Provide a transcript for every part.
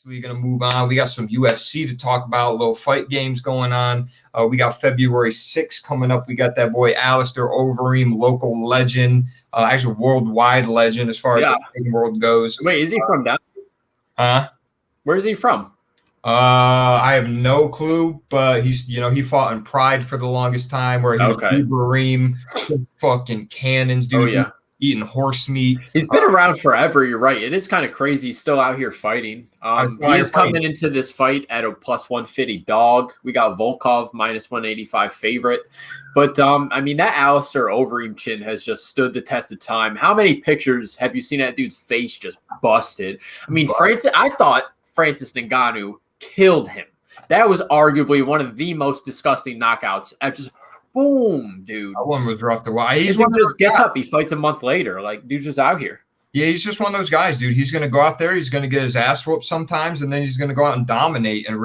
We're going to move on. We got some UFC to talk about, little fight games going on. We got February 6th coming up. We got that boy Alistair Overeem, local legend, actually worldwide legend as far as the fighting world goes. Wait, is he from down? Where is he from? I have no clue, but he's, he fought in Pride for the longest time where he was Overeem, fucking cannons, dude. Oh, yeah. Eating horse meat. He's been around forever. You're right. It is kind of crazy. He's still out here fighting. He is coming into this fight at a +150 dog. We got Volkov -185 favorite. But, I mean, that Alistair Overeem chin has just stood the test of time. How many pictures have you seen that dude's face just busted? I mean, I thought Francis Ngannou killed him. That was arguably one of the most disgusting knockouts. Just boom, dude. That one was rough to watch. He just gets up. He fights a month later. Like, dude's just out here. Yeah, he's just one of those guys, dude. He's going to go out there. He's going to get his ass whooped sometimes, and then he's going to go out and dominate and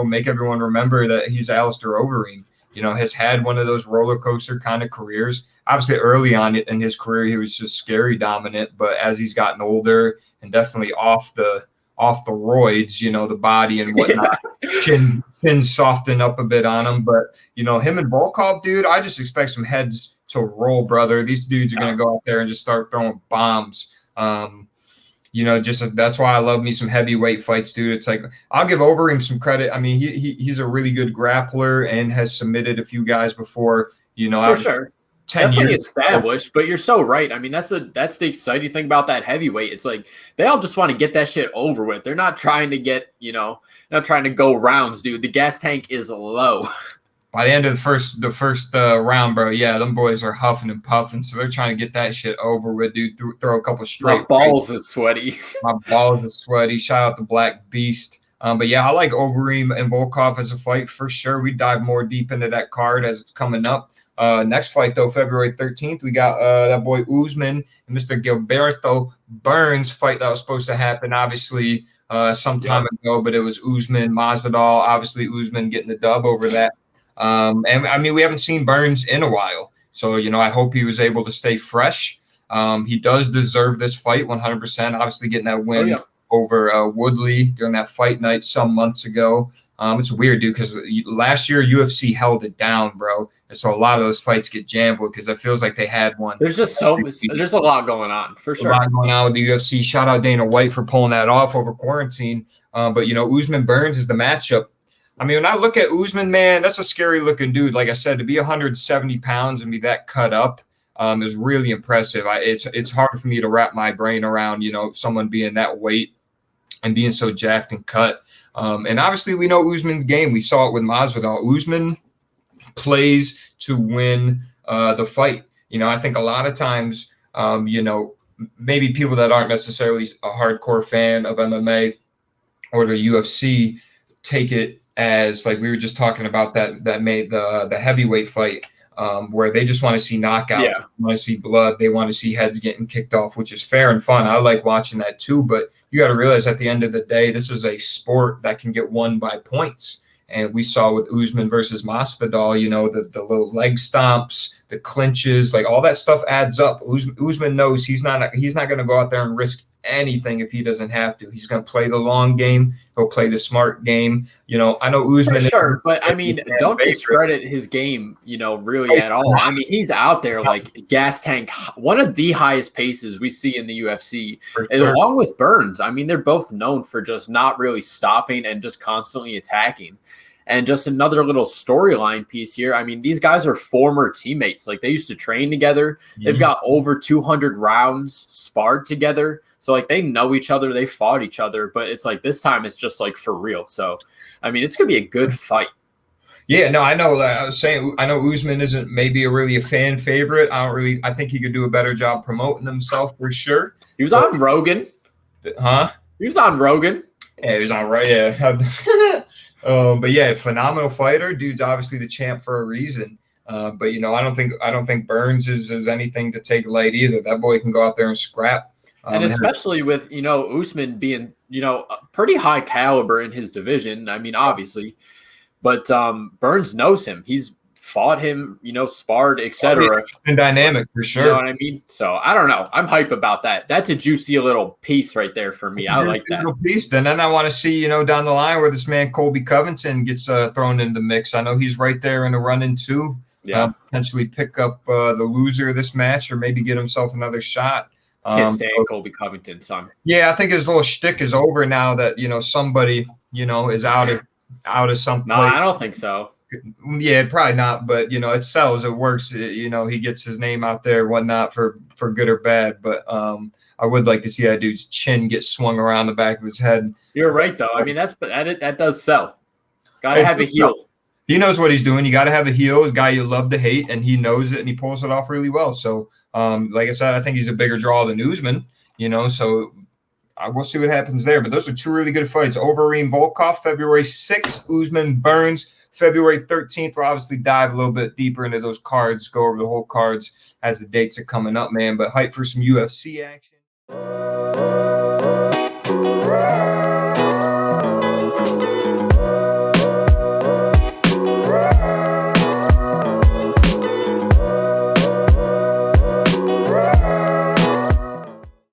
make everyone remember that he's Alistair Overeem. Has had one of those roller coaster kind of careers. Obviously, early on in his career, he was just scary dominant. But as he's gotten older and definitely off the roids, the body and whatnot, chin soften up a bit on him. But, him and Volkov, dude, I just expect some heads to roll, brother. These dudes are going to go out there and just start throwing bombs. That's why I love me some heavyweight fights, dude. It's like, I'll give Overeem some credit. I mean, he's a really good grappler and has submitted a few guys before, For sure. 10 definitely years established, but you're so right. I mean, that's the exciting thing about that heavyweight. It's like they all just want to get that shit over with. They're not trying to get, not trying to go rounds, dude. The gas tank is low. By the end of the first round, bro, yeah, them boys are huffing and puffing, so they're trying to get that shit over with, dude. Throw a couple straight. My balls is sweaty. My balls is sweaty. Shout out to Black Beast. But yeah, I like Overeem and Volkov as a fight for sure. We dive more deep into that card as it's coming up. Next fight, though, February 13th, we got that boy Usman and Mr. Gilberto Burns fight that was supposed to happen, obviously, some time ago, but it was Usman, Masvidal, obviously Usman getting the dub over that. And I mean, we haven't seen Burns in a while, so, I hope he was able to stay fresh. He does deserve this fight 100%, obviously getting that win over Woodley during that fight night some months ago. It's weird, dude, because last year UFC held it down, bro. And so a lot of those fights get jammed because it feels like they had one. There's just there's a lot going on, for sure. A lot going on with the UFC. Shout out Dana White for pulling that off over quarantine. But, Usman Burns is the matchup. I mean, when I look at Usman, man, that's a scary looking dude. Like I said, to be 170 pounds and be that cut up is really impressive. It's hard for me to wrap my brain around, someone being that weight and being so jacked and cut. And obviously, we know Usman's game. We saw it with Masvidal. Usman plays to win the fight. I think a lot of times, maybe people that aren't necessarily a hardcore fan of MMA or the UFC take it as, like we were just talking about, that made the heavyweight fight where they just want to see knockouts, they want to see blood, they want to see heads getting kicked off, which is fair and fun. I like watching that too, but you got to realize at the end of the day, this is a sport that can get won by points. And we saw with Usman versus Masvidal, the little leg stomps, the clinches, like all that stuff adds up. Usman knows he's not going to go out there and risk anything if he doesn't have to. He's going to play the long game. He'll play the smart game. I know Usman. For sure, but I mean, don't discredit his game, really at all. I mean, he's out there like gas tank, one of the highest paces we see in the UFC, along with Burns. I mean, they're both known for just not really stopping and just constantly attacking. And just another little storyline piece here. I mean, these guys are former teammates. Like, they used to train together. They've got over 200 rounds sparred together. So, like, they know each other. They fought each other. But it's like this time it's just, like, for real. So, I mean, it's going to be a good fight. Yeah, no, I know. I was saying, I know Usman isn't maybe a fan favorite. I think he could do a better job promoting himself for sure. He was on Rogan. Huh? He was on Rogan. Yeah, he was on yeah. But yeah, phenomenal fighter. Dude's obviously the champ for a reason. But I don't think Burns is anything to take light either. That boy can go out there and scrap. And especially with Usman being a pretty high caliber in his division. I mean, obviously, but Burns knows him. He's fought him, sparred, etc. And dynamic for sure. You know what I mean? So I don't know. I'm hype about that. That's a juicy little piece right there for me. I like that. Little piece. And then I want to see, down the line where this man Colby Covington gets thrown in the mix. I know he's right there in the running too. Yeah. Potentially pick up the loser of this match, or maybe get himself another shot. Can't stand Colby Covington, son. Yeah, I think his little shtick is over now that somebody is out of something. No, I don't think so. Yeah, probably not. But it sells, it works. He gets his name out there, whatnot, for good or bad. But I would like to see that dude's chin get swung around the back of his head. You're right, though. I mean, that does sell. Got to have a heel. He knows what he's doing. You got to have a heel, a guy you love to hate, and he knows it, and he pulls it off really well. So, like I said, I think he's a bigger draw than Usman, so we'll see what happens there. But those are two really good fights. Overeem Volkov, February 6th, Usman Burns, February 13th. We'll obviously dive a little bit deeper into those cards, go over the whole cards as the dates are coming up, man. But hype for some UFC action.